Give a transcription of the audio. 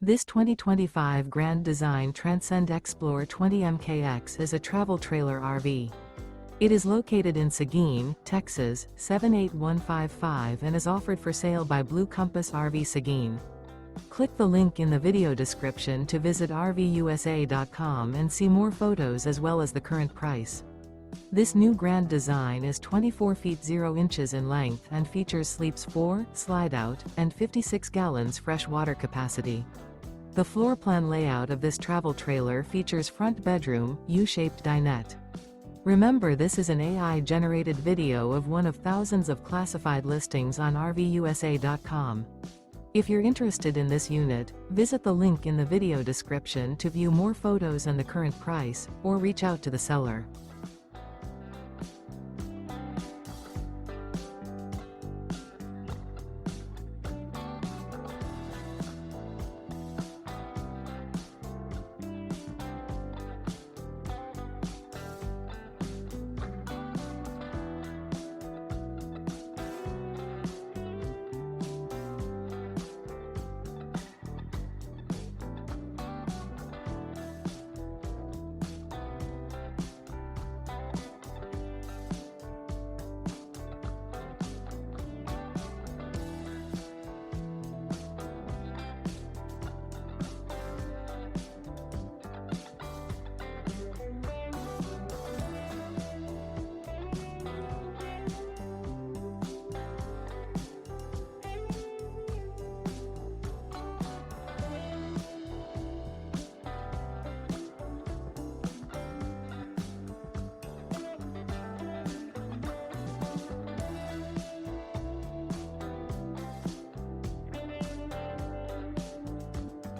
This 2025 Grand Design Transcend Xplor 20 MKX is a travel trailer RV. It is located in Seguin, Texas, 78155 and is offered for sale by Blue Compass RV Seguin. Click the link in the video description to visit RVUSA.com and see more photos as well as the current price. This new Grand Design is 24 feet 0 inches in length and features sleeps 4, Slideout, and 56 gallons fresh water capacity. The floor plan layout of this travel trailer features front bedroom, U-shaped dinette. Remember, this is an AI-generated video of one of thousands of classified listings on RVUSA.com. If you're interested in this unit, visit the link in the video description to view more photos and the current price, or reach out to the seller.